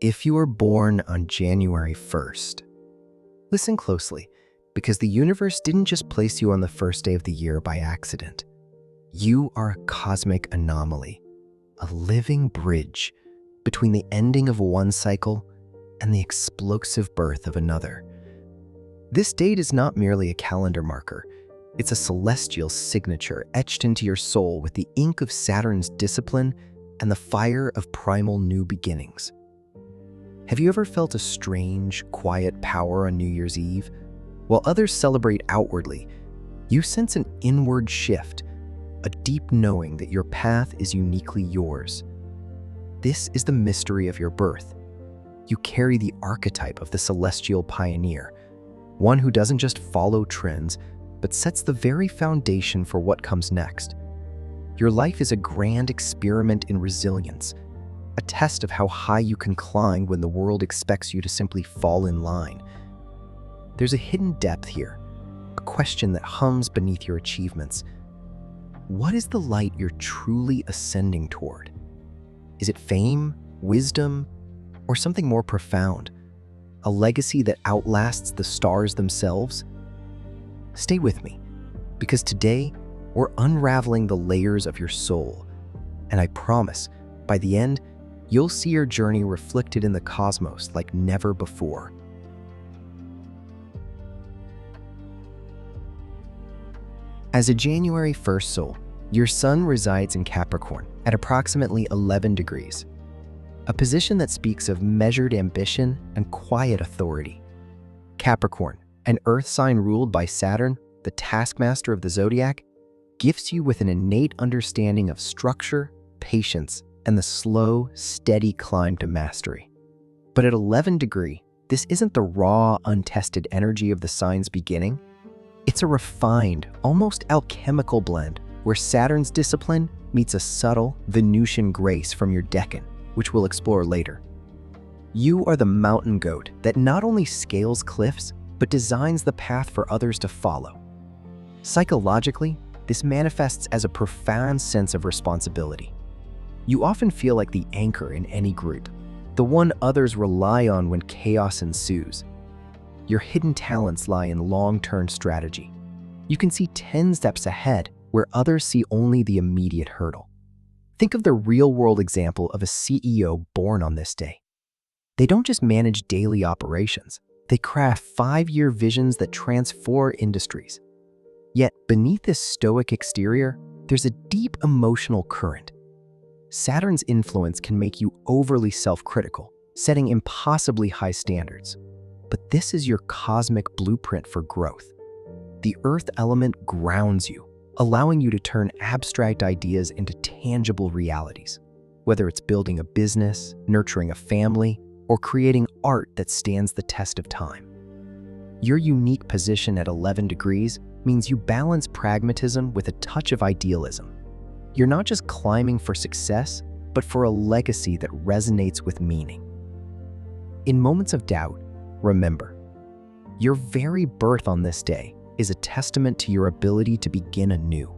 if you were born on January 1st. Listen closely, because the universe didn't just place you on the first day of the year by accident. You are a cosmic anomaly, a living bridge between the ending of one cycle and the explosive birth of another. This date is not merely a calendar marker. It's a celestial signature etched into your soul with the ink of Saturn's discipline and the fire of primal new beginnings. Have you ever felt a strange, quiet power on New Year's Eve? While others celebrate outwardly, you sense an inward shift, a deep knowing that your path is uniquely yours. This is the mystery of your birth. You carry the archetype of the celestial pioneer, one who doesn't just follow trends, but sets the very foundation for what comes next. Your life is a grand experiment in resilience, a test of how high you can climb when the world expects you to simply fall in line. There's a hidden depth here, a question that hums beneath your achievements. What is the light you're truly ascending toward? Is it fame, wisdom, or something more profound? A legacy that outlasts the stars themselves? Stay with me, because today we're unraveling the layers of your soul, and I promise, by the end, you'll see your journey reflected in the cosmos like never before. As a January 1st soul, your sun resides in Capricorn at approximately 11 degrees, a position that speaks of measured ambition and quiet authority. Capricorn, an earth sign ruled by Saturn, the taskmaster of the zodiac, gifts you with an innate understanding of structure, patience, and the slow, steady climb to mastery. But at 11 degrees, this isn't the raw, untested energy of the sign's beginning. It's a refined, almost alchemical blend where Saturn's discipline meets a subtle, Venusian grace from your Decan, which we'll explore later. You are the mountain goat that not only scales cliffs, but designs the path for others to follow. Psychologically, this manifests as a profound sense of responsibility. You often feel like the anchor in any group, the one others rely on when chaos ensues. Your hidden talents lie in long-term strategy. You can see 10 steps ahead where others see only the immediate hurdle. Think of the real-world example of a CEO born on this day. They don't just manage daily operations. They craft 5-year visions that transform industries. Yet, beneath this stoic exterior, there's a deep emotional current. Saturn's influence can make you overly self-critical, setting impossibly high standards. But this is your cosmic blueprint for growth. The earth element grounds you, allowing you to turn abstract ideas into tangible realities, whether it's building a business, nurturing a family, or creating art that stands the test of time. Your unique position at 11 degrees means you balance pragmatism with a touch of idealism. You're not just climbing for success, but for a legacy that resonates with meaning. In moments of doubt, remember, your very birth on this day is a testament to your ability to begin anew,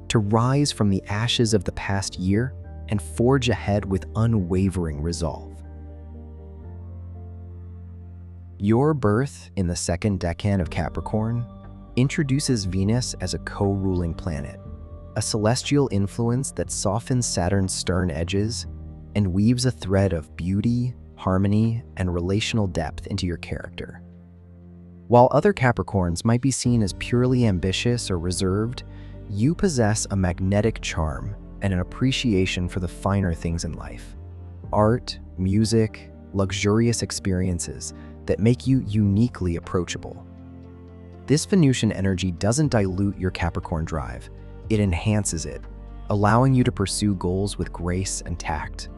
to rise from the ashes of the past year and forge ahead with unwavering resolve. Your birth in the second decan of Capricorn introduces Venus as a co-ruling planet, a celestial influence that softens Saturn's stern edges and weaves a thread of beauty, harmony, and relational depth into your character. While other Capricorns might be seen as purely ambitious or reserved, you possess a magnetic charm and an appreciation for the finer things in life. Art, music, luxurious experiences that make you uniquely approachable. This Venusian energy doesn't dilute your Capricorn drive, it enhances it, allowing you to pursue goals with grace and tact.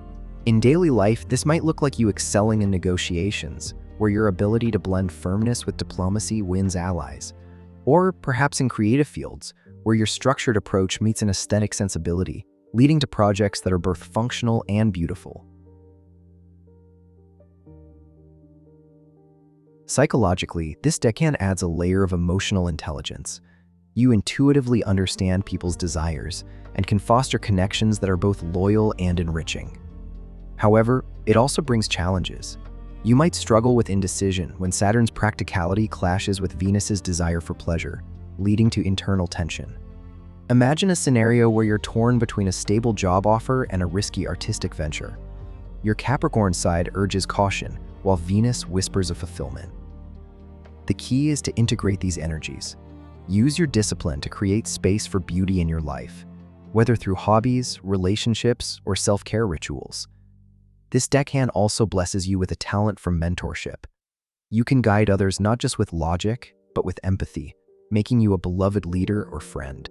In daily life, this might look like you excelling in negotiations, where your ability to blend firmness with diplomacy wins allies. Or perhaps in creative fields, where your structured approach meets an aesthetic sensibility, leading to projects that are both functional and beautiful. Psychologically, this decan adds a layer of emotional intelligence. You intuitively understand people's desires and can foster connections that are both loyal and enriching. However, it also brings challenges. You might struggle with indecision when Saturn's practicality clashes with Venus's desire for pleasure, leading to internal tension. Imagine a scenario where you're torn between a stable job offer and a risky artistic venture. Your Capricorn side urges caution, while Venus whispers of fulfillment. The key is to integrate these energies. Use your discipline to create space for beauty in your life, whether through hobbies, relationships, or self-care rituals. This Decan also blesses you with a talent for mentorship. You can guide others not just with logic, but with empathy, making you a beloved leader or friend.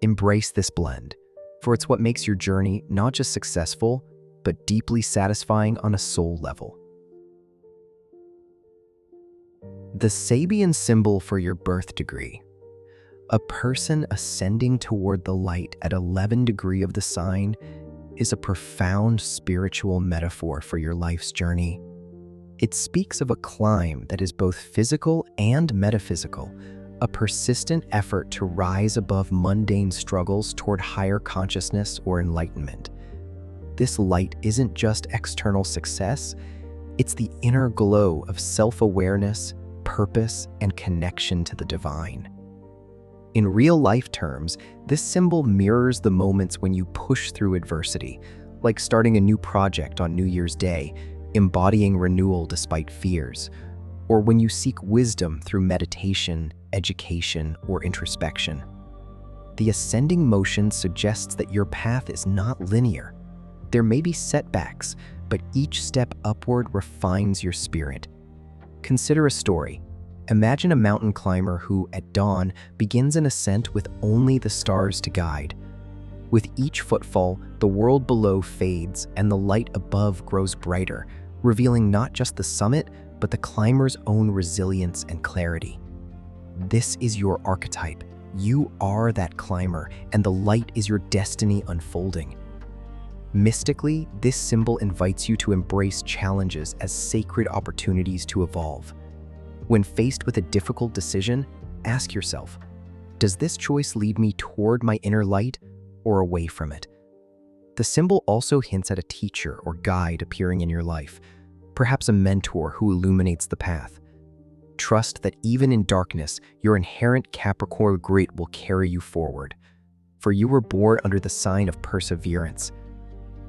Embrace this blend, for it's what makes your journey not just successful, but deeply satisfying on a soul level. The Sabian symbol for your birth degree. A person ascending toward the light at 11 degrees of the sign is a profound spiritual metaphor for your life's journey. It speaks of a climb that is both physical and metaphysical, a persistent effort to rise above mundane struggles toward higher consciousness or enlightenment. This light isn't just external success, it's the inner glow of self-awareness, purpose, and connection to the divine. In real-life terms, this symbol mirrors the moments when you push through adversity, like starting a new project on New Year's Day, embodying renewal despite fears, or when you seek wisdom through meditation, education, or introspection. The ascending motion suggests that your path is not linear. There may be setbacks, but each step upward refines your spirit. Consider a story. Imagine a mountain climber who, at dawn, begins an ascent with only the stars to guide. With each footfall, the world below fades and the light above grows brighter, revealing not just the summit, but the climber's own resilience and clarity. This is your archetype. You are that climber, and the light is your destiny unfolding. Mystically, this symbol invites you to embrace challenges as sacred opportunities to evolve. When faced with a difficult decision, ask yourself, does this choice lead me toward my inner light or away from it? The symbol also hints at a teacher or guide appearing in your life, perhaps a mentor who illuminates the path. Trust that even in darkness, your inherent Capricorn grit will carry you forward, for you were born under the sign of perseverance.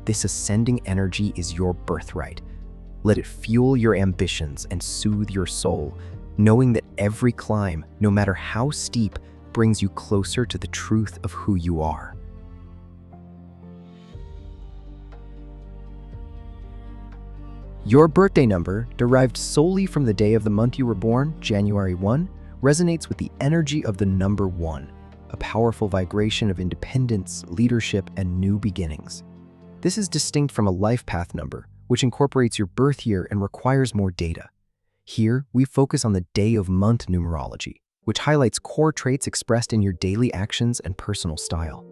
This ascending energy is your birthright. Let it fuel your ambitions and soothe your soul, knowing that every climb, no matter how steep, brings you closer to the truth of who you are. Your birthday number, derived solely from the day of the month you were born, January 1, resonates with the energy of the number 1, a powerful vibration of independence, leadership, and new beginnings. This is distinct from a life path number, which incorporates your birth year and requires more data. Here, we focus on the day of month numerology, which highlights core traits expressed in your daily actions and personal style.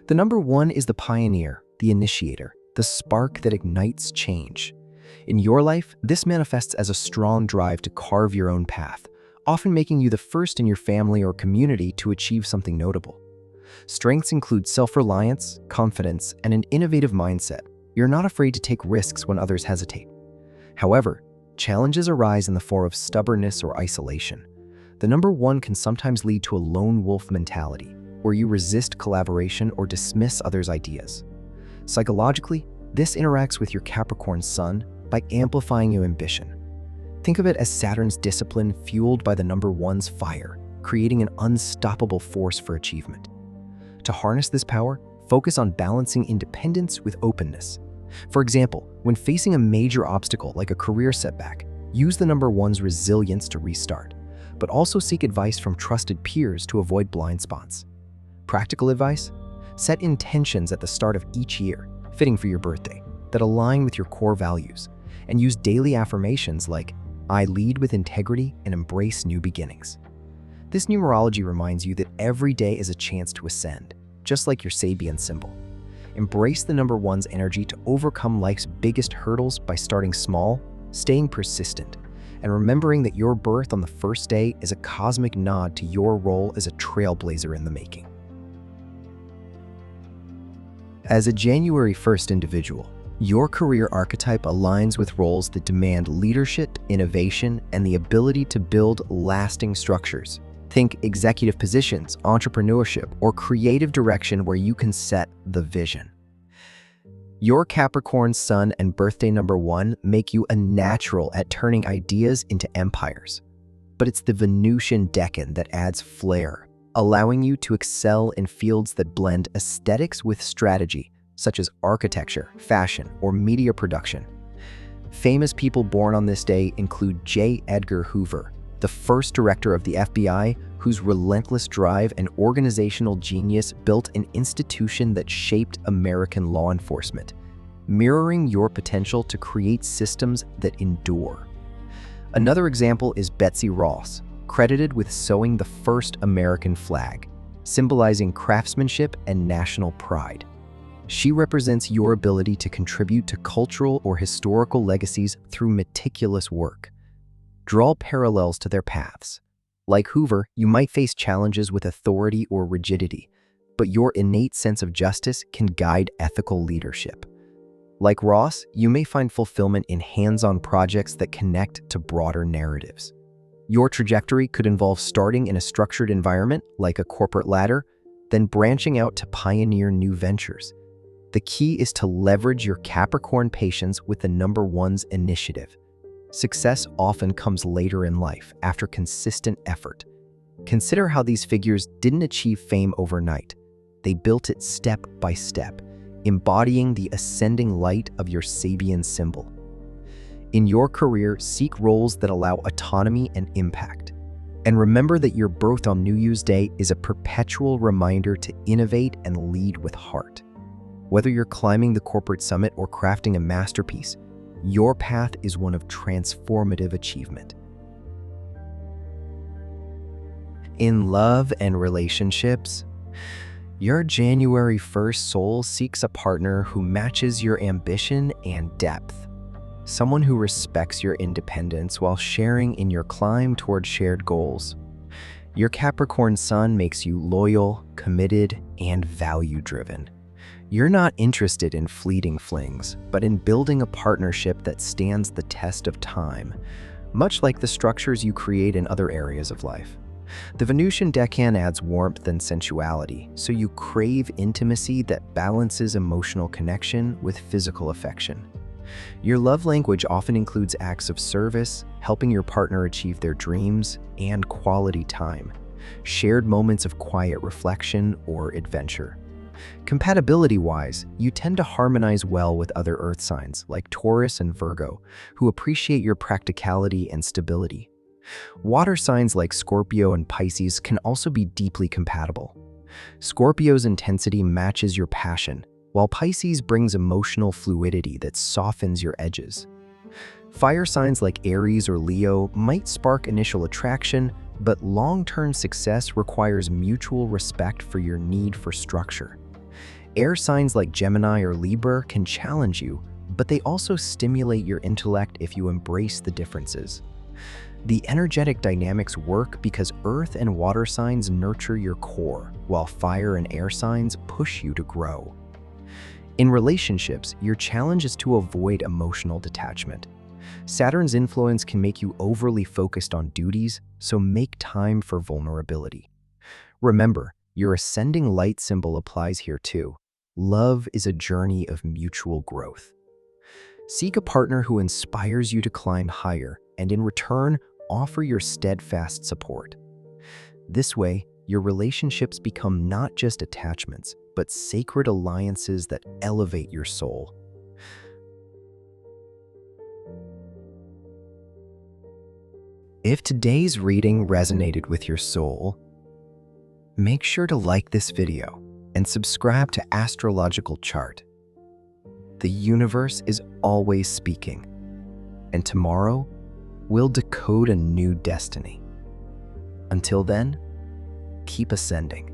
The number 1 is the pioneer, the initiator, the spark that ignites change. In your life, this manifests as a strong drive to carve your own path, often making you the first in your family or community to achieve something notable. Strengths include self-reliance, confidence, and an innovative mindset. You're not afraid to take risks when others hesitate. However, challenges arise in the form of stubbornness or isolation. The number 1 can sometimes lead to a lone wolf mentality, where you resist collaboration or dismiss others' ideas. Psychologically, this interacts with your Capricorn sun by amplifying your ambition. Think of it as Saturn's discipline fueled by the number 1's fire, creating an unstoppable force for achievement. To harness this power, focus on balancing independence with openness. For example, when facing a major obstacle like a career setback, use the number 1's resilience to restart, but also seek advice from trusted peers to avoid blind spots. Practical advice? Set intentions at the start of each year, fitting for your birthday, that align with your core values, and use daily affirmations like, I lead with integrity and embrace new beginnings. This numerology reminds you that every day is a chance to ascend, just like your Sabian symbol. Embrace the number 1's energy to overcome life's biggest hurdles by starting small, staying persistent, and remembering that your birth on the first day is a cosmic nod to your role as a trailblazer in the making. As a January 1st individual, your career archetype aligns with roles that demand leadership, innovation, and the ability to build lasting structures. Think executive positions, entrepreneurship, or creative direction where you can set the vision. Your Capricorn sun and birthday number 1 make you a natural at turning ideas into empires. But it's the Venusian Decan that adds flair, allowing you to excel in fields that blend aesthetics with strategy, such as architecture, fashion, or media production. Famous people born on this day include J. Edgar Hoover, the first director of the FBI, whose relentless drive and organizational genius built an institution that shaped American law enforcement, mirroring your potential to create systems that endure. Another example is Betsy Ross, credited with sewing the first American flag, symbolizing craftsmanship and national pride. She represents your ability to contribute to cultural or historical legacies through meticulous work. Draw parallels to their paths. Like Hoover, you might face challenges with authority or rigidity, but your innate sense of justice can guide ethical leadership. Like Ross, you may find fulfillment in hands-on projects that connect to broader narratives. Your trajectory could involve starting in a structured environment, like a corporate ladder, then branching out to pioneer new ventures. The key is to leverage your Capricorn patience with the number 1's initiative. Success often comes later in life, after consistent effort. Consider how these figures didn't achieve fame overnight. They built it step by step, embodying the ascending light of your Sabian symbol. In your career, seek roles that allow autonomy and impact. And remember that your birth on New Year's Day is a perpetual reminder to innovate and lead with heart. Whether you're climbing the corporate summit or crafting a masterpiece, your path is one of transformative achievement. In love and relationships, your January 1st soul seeks a partner who matches your ambition and depth. Someone who respects your independence while sharing in your climb toward shared goals. Your Capricorn sun makes you loyal, committed, and value-driven. You're not interested in fleeting flings, but in building a partnership that stands the test of time, much like the structures you create in other areas of life. The Venusian Decan adds warmth and sensuality, so you crave intimacy that balances emotional connection with physical affection. Your love language often includes acts of service, helping your partner achieve their dreams, and quality time, shared moments of quiet reflection or adventure. Compatibility-wise, you tend to harmonize well with other earth signs like Taurus and Virgo, who appreciate your practicality and stability. Water signs like Scorpio and Pisces can also be deeply compatible. Scorpio's intensity matches your passion, while Pisces brings emotional fluidity that softens your edges. Fire signs like Aries or Leo might spark initial attraction, but long-term success requires mutual respect for your need for structure. Air signs like Gemini or Libra can challenge you, but they also stimulate your intellect if you embrace the differences. The energetic dynamics work because earth and water signs nurture your core, while fire and air signs push you to grow. In relationships, your challenge is to avoid emotional detachment. Saturn's influence can make you overly focused on duties, so make time for vulnerability. Remember, your ascending light symbol applies here too. Love is a journey of mutual growth. Seek a partner who inspires you to climb higher, and in return, offer your steadfast support. This way, your relationships become not just attachments, but sacred alliances that elevate your soul. If today's reading resonated with your soul, make sure to like this video and subscribe to Astrological Chart. The universe is always speaking, and tomorrow we'll decode a new destiny. Until then, keep ascending.